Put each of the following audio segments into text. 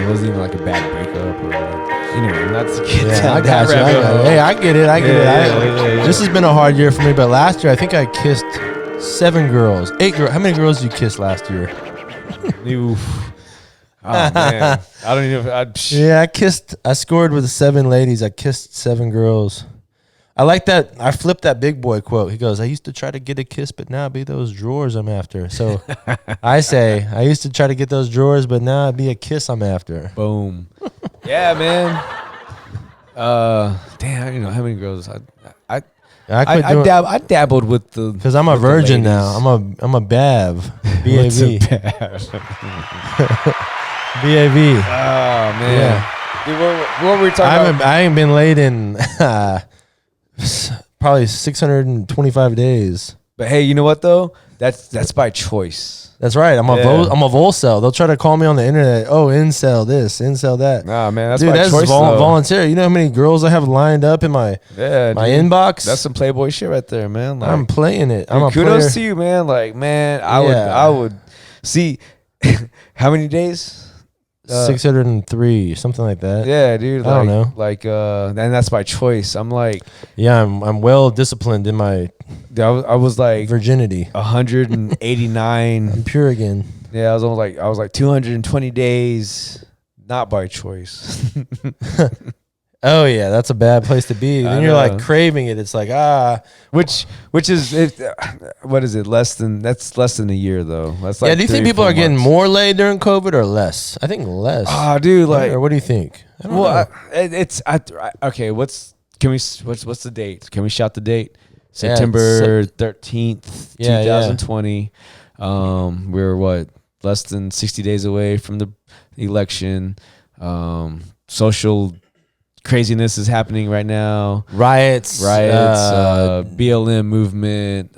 It wasn't even like a bad breakup or not to get I got you. Hey, I get it. This has been a hard year for me, but last year I think I kissed 7 girls. 8 girls. How many girls did you kiss last year? Oh man, I don't even. I scored with 7 ladies. I kissed 7 girls. I like that. I flipped that big boy quote. He goes, I used to try to get a kiss, but now it'd be those drawers I'm after. So I say, I used to try to get those drawers, but now it'd be a kiss I'm after. Boom. Yeah, man. Damn, I don't know how many girls. I dabbled with the, because I'm a virgin now. I'm a BAV. BAV. BAV. Oh man. Yeah. Dude, what were we talking about? I ain't been laid in probably 625 days. But hey, you know what though? That's by choice. That's right. I'm a volcel. They'll try to call me on the internet. Oh, incel this, incel that. Nah, man, that's dude, by that's choice. Voluntary. You know how many girls I have lined up in my inbox? That's some Playboy shit right there, man. Like, I'm playing it. Dude, kudos to you, man. Like, man, I would see how many days. 603, something like that. Yeah, dude. I don't know. Like, and that's by choice. I'm like, yeah, I'm well disciplined in my. I was like virginity. 189. I'm pure again. Yeah, I was like 220 days, not by choice. Oh yeah, that's a bad place to be. Then you're like craving it. It's like which is it? What is it? Less than a year though. That's like do you think people are getting more laid during COVID or less? I think less. Dude, like, or what do you think? I don't know. Okay. What's the date? Can we shout the date? September 13th, 2020. We're what, less than 60 days away from the election. Social craziness is happening right now. Riots, BLM movement.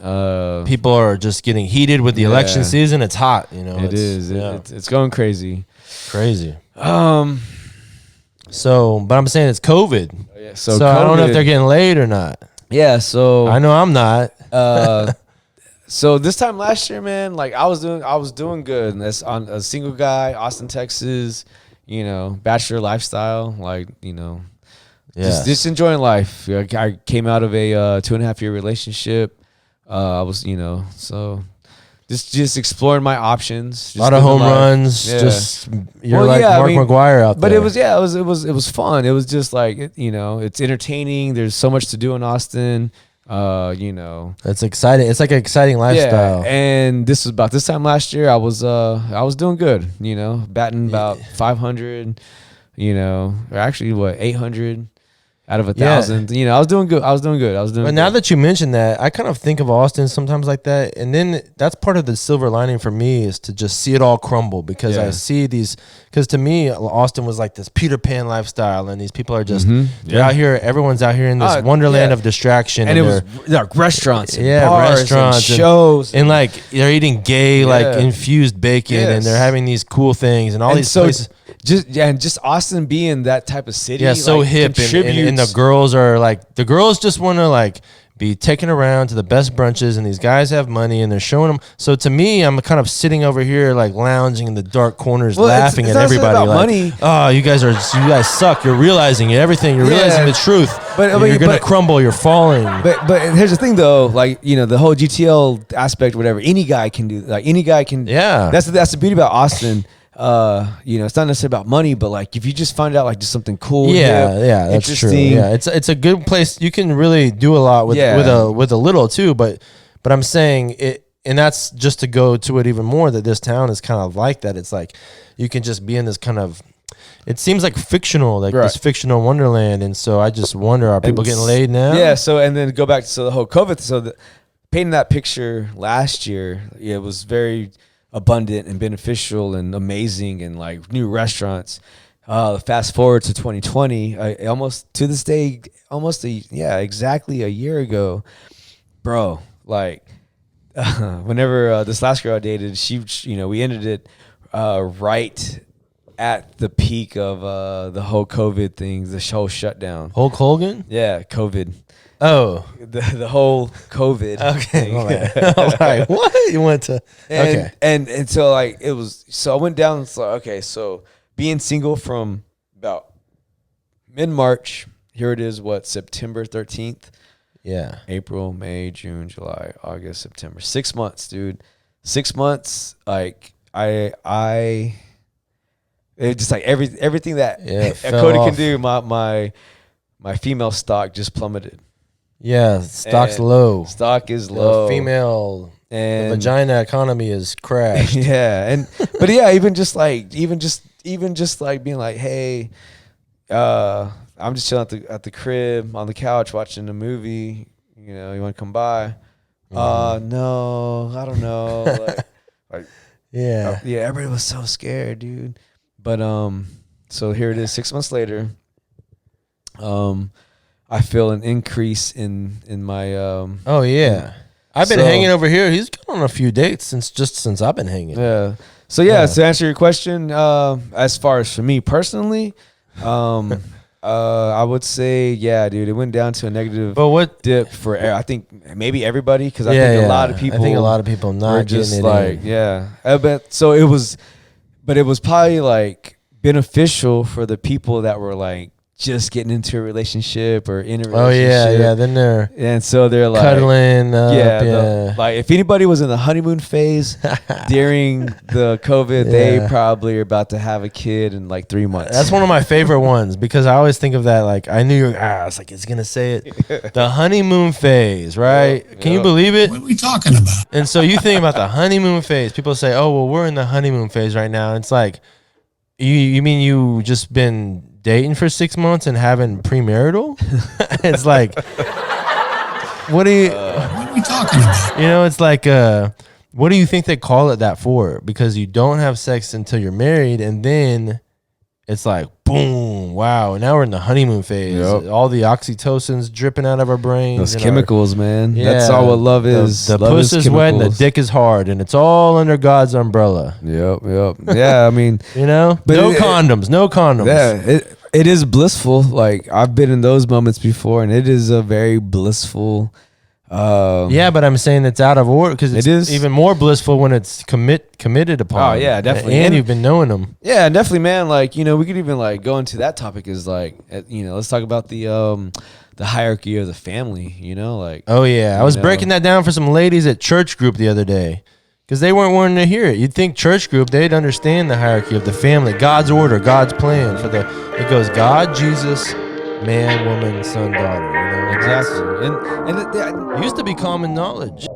People are just getting heated with the election season. It's hot, It is. It's going crazy. Crazy. But I'm saying it's COVID. Yeah, so I don't know if they're getting laid or not. Yeah, so I know I'm not. So this time last year, man, like I was doing good. And that's on a single guy, Austin, Texas. Bachelor lifestyle, like just enjoying life. I came out of a 2.5 year relationship. I was, so just exploring my options. A lot of home runs. Yeah. Just you're Mark McGuire out there. But it was fun. It was just like it's entertaining. There's so much to do in Austin. It's exciting. It's like an exciting lifestyle. Yeah, and this was about this time last year. I was doing good. Batting about 500. Or actually 800 out of 1,000. I was doing good. But now that you mentioned that, I kind of think of Austin sometimes like that, and then that's part of the silver lining for me is to just see it all crumble because I see these. Because to me, Austin was like this Peter Pan lifestyle, and these people are just they're out here. Everyone's out here in this wonderland of distraction, and it was like restaurants, and bars, restaurants, and shows, and like they're eating gay like infused bacon, and they're having these cool things, and all these places. Just Austin being that type of city, so hip, and the girls are like just want to like be taken around to the best brunches, and these guys have money and they're showing them. So to me, I'm kind of sitting over here like lounging in the dark corners, laughing at everybody. Like, money. Oh, you guys suck. You're realizing everything. You're realizing the truth. But you're gonna crumble. You're falling. But here's the thing, though. Like the whole GTL aspect, whatever. Any guy can do. Like any guy can. Yeah. That's the beauty about Austin. It's not necessarily about money, but like if you just find out like just something cool, that's true. Yeah, it's a good place. You can really do a lot with a little too. But I'm saying it, and that's just to go to it even more. That this town is kind of like that. It's like you can just be in this kind of. It seems like fictional, this fictional wonderland, and so I just wonder: are people getting laid now? Yeah. So and then go back to the whole COVID. So painting that picture last year, it was very abundant and beneficial and amazing, and like new restaurants. Fast forward to 2020, almost to this day, exactly a year ago, bro. Like, whenever this last girl I dated, we ended it right at the peak of the whole COVID thing, the whole shutdown. Hulk Hogan? Yeah, COVID. Oh, the whole COVID. Okay, all right. What you went to? And so like it was. So I went down. So okay, so being single from about mid-March. Here it is, September 13th? Yeah. April, May, June, July, August, September. 6 months, dude. 6 months, like, it's just like everything that Cody can do, my female stock just plummeted. Yeah, stock's low. Stock is low. The female and the vagina economy is crashed. Yeah, but yeah, even just like being like, hey, I'm just chilling at the crib on the couch watching a movie. You know, you want to come by? No, I don't know. Yeah, everybody was so scared, dude. But so here it is, 6 months later. I feel an increase in my oh yeah. I've been hanging over here. He's gone on a few dates since I've been hanging. Yeah. So yeah, to answer your question, as far as for me personally, I would say, yeah, dude, it went down to a negative dip for I think maybe everybody, because I think a lot of people not just getting like it was probably like beneficial for the people that were like just getting into a relationship or in a relationship. Then they're like cuddling up, like if anybody was in the honeymoon phase during the COVID, they probably are about to have a kid in like 3 months. That's one of my favorite ones, because I always think of that, like I knew it's like, it's gonna say it, the honeymoon phase, right? Can you believe it? What are we talking about? And so you think about the honeymoon phase, people say, oh well, we're in the honeymoon phase right now. It's like, you mean you just been dating for 6 months and having premarital? It's like, what are we talking about? You know, it's like, what do you think they call it that for? Because you don't have sex until you're married, and then it's like, boom, wow, now we're in the honeymoon phase. Yep. All the oxytocin's dripping out of our brains. Those chemicals, man. Yeah, that's all what love is. The puss is wet and the dick is hard, and it's all under God's umbrella. Yep. Yeah, I mean, you know, no condoms. Yeah, it is blissful. Like, I've been in those moments before, and it is a very blissful. But I'm saying it's out of order, because it is even more blissful when it's committed upon. Oh yeah, definitely. And you've been knowing them. Yeah, definitely, man. Like, you know, we could even like go into that topic, is like, you know, let's talk about the hierarchy of the family. You know, like, oh yeah, I was breaking that down for some ladies at church group the other day, because they weren't wanting to hear it. You'd think church group, they'd understand the hierarchy of the family, God's order, God's plan for it goes God, Jesus, man, woman, son, daughter. You know, exactly. And it used to be common knowledge.